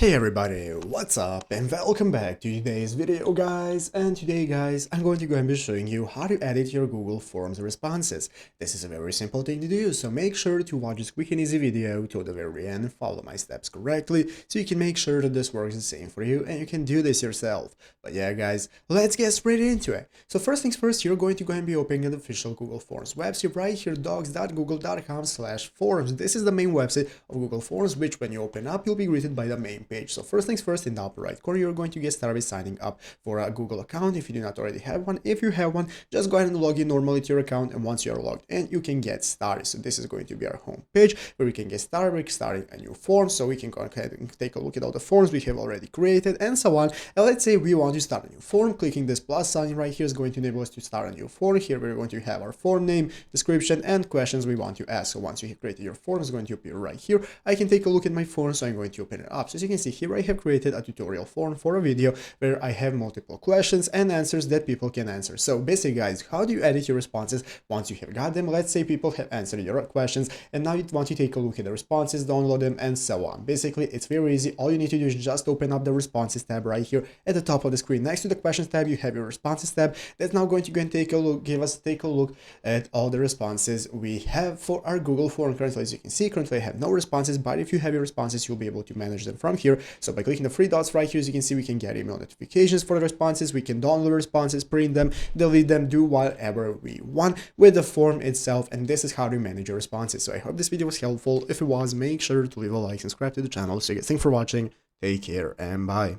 Hey everybody, what's up and welcome back to today's video guys. And today guys, I'm going to go and be showing you how to edit your Google Forms responses. This is a very simple thing to do, so make sure to watch this quick and easy video till the very end and follow my steps correctly so you can make sure that this works the same for you and you can do this yourself. But yeah guys, let's get straight into it. So first things first, you're going to go and be opening an official Google Forms website right here, docs.google.com/forms. This is the main website of Google Forms, which when you open up, you'll be greeted by the main page. So first things first, in the upper right corner, you're going to get started by signing up for a Google account if you do not already have one. If you have one, just go ahead and log in normally to your account, and once you're logged in, you can get started. So this is going to be our home page where we can get started. We're starting a new form, so we can go ahead and take a look at all the forms we have already created and so on. And let's say we want to start a new form. Clicking this plus sign right here is going to enable us to start a new form. Here we're going to have our form name, description, and questions we want to ask. So once you have created your form, it's going to appear right here. I can take a look at my form, so I'm going to open it up. So as you can see here, I have created a tutorial form for a video where I have multiple questions and answers that people can answer. So basically guys, how do you edit your responses once you have got them? Let's say people have answered your questions and now you want to take a look at the responses, download them, and so on. Basically, it's very easy. All you need to do is just open up the responses tab right here at the top of the screen. Next to the questions tab, you have your responses tab. That's now going to go and take a look at all the responses we have for our Google form. Currently, as you can see, I have no responses, but if you have your responses, you'll be able to manage them from here. So by clicking the three dots right here, as you can see, we can get email notifications for the responses. We can download the responses, print them, delete them, do whatever we want with the form itself. And this is how to manage your responses. So I hope this video was helpful. If it was, make sure to leave a like and subscribe to the channel. So guys, thanks for watching. Take care and bye.